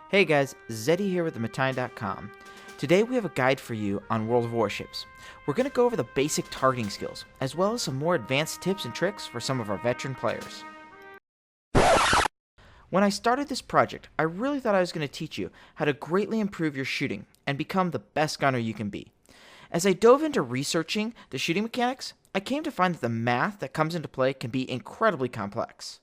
Hey guys, Zeddy here with TheMittaniTV.com. Today we have a guide for you on World of Warships. We're going to go over the basic targeting skills, as well as some more advanced tips and tricks for some of our veteran players. When I started this project, I really thought I was going to teach you how to greatly improve your shooting and become the best gunner you can be. As I dove into researching the shooting mechanics, I came to find that the math that comes into play can be incredibly complex.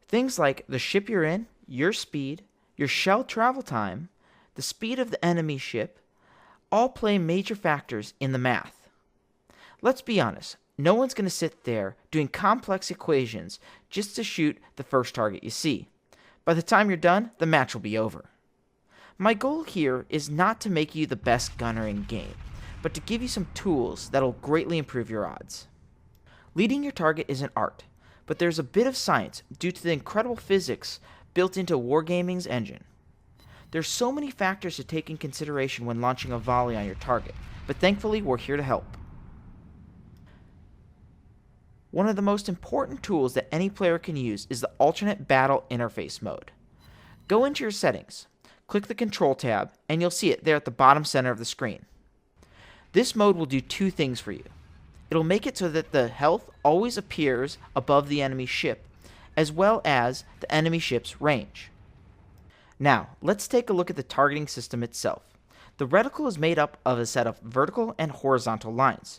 Things like the ship you're in, your speed, your shell travel time, the speed of the enemy ship, all play major factors in the math. Let's be honest, no one's going to sit there doing complex equations just to shoot the first target you see. By the time you're done, the match will be over. My goal here is not to make you the best gunner in game, but to give you some tools that'll greatly improve your odds. Leading your target is an art, but there's a bit of science due to the incredible physics built into Wargaming's engine. There's so many factors to take in consideration when launching a volley on your target, but thankfully we're here to help. One of the most important tools that any player can use is the alternate battle interface mode. Go into your settings, click the control tab, and you'll see it there at the bottom center of the screen. This mode will do two things for you. It'll make it so that the health always appears above the enemy ship, as well as the enemy ship's range. Now, let's take a look at the targeting system itself. The reticle is made up of a set of vertical and horizontal lines.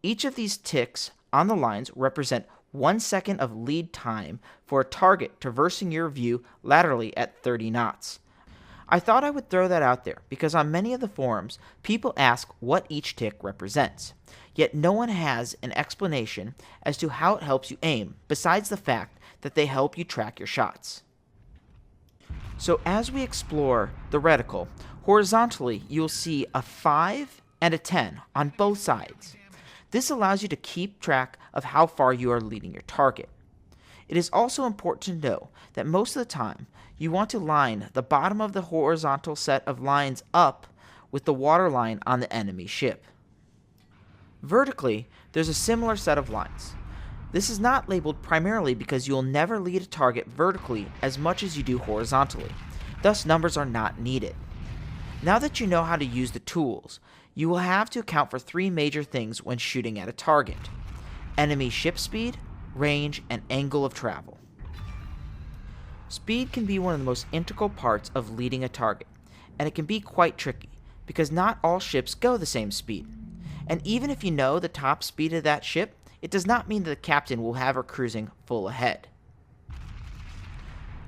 Each of these ticks on the lines represent 1 second of lead time for a target traversing your view laterally at 30 knots. I thought I would throw that out there because on many of the forums, people ask what each tick represents. Yet no one has an explanation as to how it helps you aim, besides the fact that they help you track your shots. So as we explore the reticle, horizontally you'll see a 5 and a 10 on both sides. This allows you to keep track of how far you are leading your target. It is also important to know that most of the time you want to line the bottom of the horizontal set of lines up with the waterline on the enemy ship. Vertically, there's a similar set of lines. This is not labeled primarily because you'll never lead a target vertically as much as you do horizontally. Thus, numbers are not needed. Now that you know how to use the tools, you will have to account for three major things when shooting at a target: enemy ship speed, range, and angle of travel. Speed can be one of the most integral parts of leading a target, and it can be quite tricky because not all ships go the same speed. And even if you know the top speed of that ship, it does not mean that the captain will have her cruising full ahead.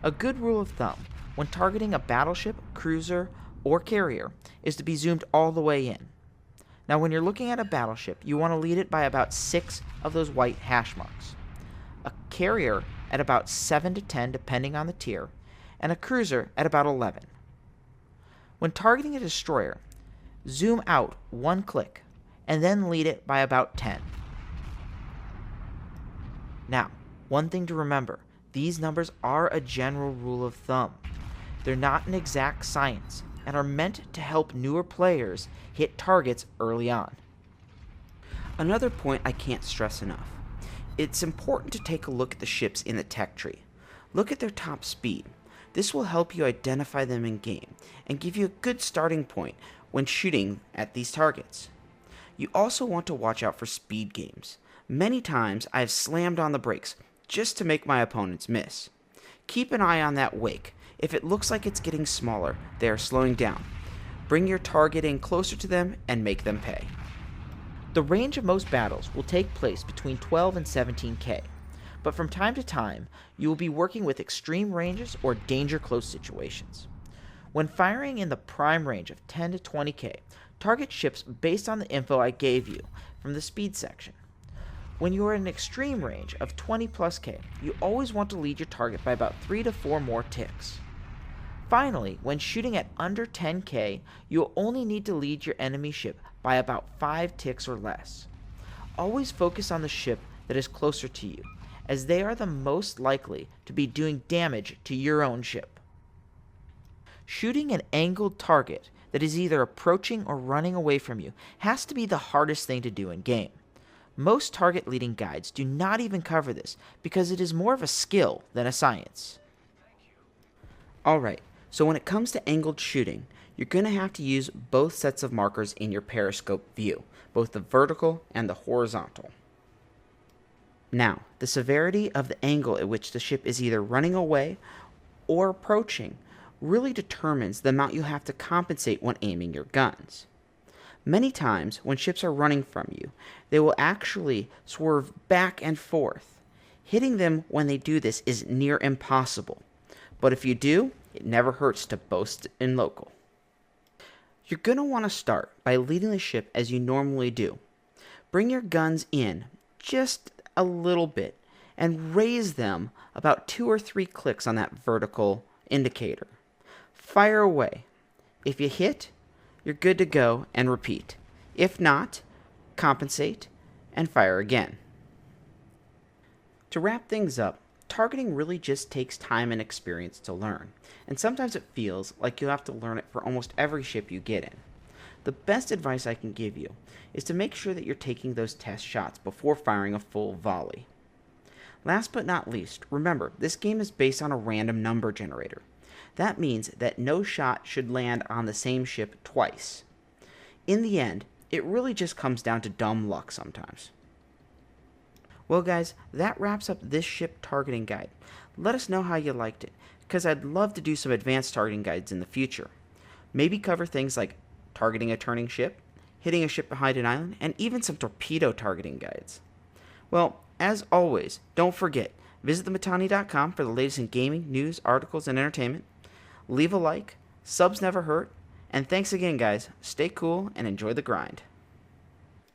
A good rule of thumb when targeting a battleship, cruiser, or carrier is to be zoomed all the way in. Now when you're looking at a battleship, you want to lead it by about 6 of those white hash marks, a carrier at about 7 to 10 depending on the tier, and a cruiser at about 11. When targeting a destroyer, zoom out 1 click and then lead it by about 10. Now, one thing to remember, these numbers are a general rule of thumb. They're not an exact science and are meant to help newer players hit targets early on. Another point I can't stress enough. It's important to take a look at the ships in the tech tree. Look at their top speed. This will help you identify them in game and give you a good starting point when shooting at these targets. You also want to watch out for speed games. Many times I have slammed on the brakes just to make my opponents miss. Keep an eye on that wake. If it looks like it's getting smaller, they are slowing down. Bring your target in closer to them and make them pay. The range of most battles will take place between 12 and 17k, but from time to time you will be working with extreme ranges or danger close situations. When firing in the prime range of 10 to 20k, target ships based on the info I gave you from the speed section. When you are in an extreme range of 20 plus k, you always want to lead your target by about 3 to 4 more ticks. Finally, when shooting at under 10k, you will only need to lead your enemy ship by about 5 ticks or less. Always focus on the ship that is closer to you, as they are the most likely to be doing damage to your own ship. Shooting an angled target that is either approaching or running away from you has to be the hardest thing to do in game. Most target leading guides do not even cover this because it is more of a skill than a science. Alright, So when it comes to angled shooting, you're going to have to use both sets of markers in your periscope view, both the vertical and the horizontal. Now, the severity of the angle at which the ship is either running away or approaching really determines the amount you have to compensate when aiming your guns. Many times, when ships are running from you, they will actually swerve back and forth. Hitting them when they do this is near impossible, but if you do, it never hurts to boast in local. You're going to want to start by leading the ship as you normally do. Bring your guns in just a little bit and raise them about 2 or 3 clicks on that vertical indicator. Fire away. If you hit, you're good to go and repeat. If not, compensate and fire again. To wrap things up, targeting really just takes time and experience to learn, and sometimes it feels like you have to learn it for almost every ship you get in. The best advice I can give you is to make sure that you're taking those test shots before firing a full volley. Last but not least, remember, this game is based on a random number generator. That means that no shot should land on the same ship twice. In the end, it really just comes down to dumb luck sometimes. Well guys, that wraps up this ship targeting guide. Let us know how you liked it, because I'd love to do some advanced targeting guides in the future. Maybe cover things like targeting a turning ship, hitting a ship behind an island, and even some torpedo targeting guides. Well, as always, don't forget, visit TheMittani.com for the latest in gaming, news, articles, and entertainment. Leave a like, subs never hurt, and thanks again guys, stay cool and enjoy the grind.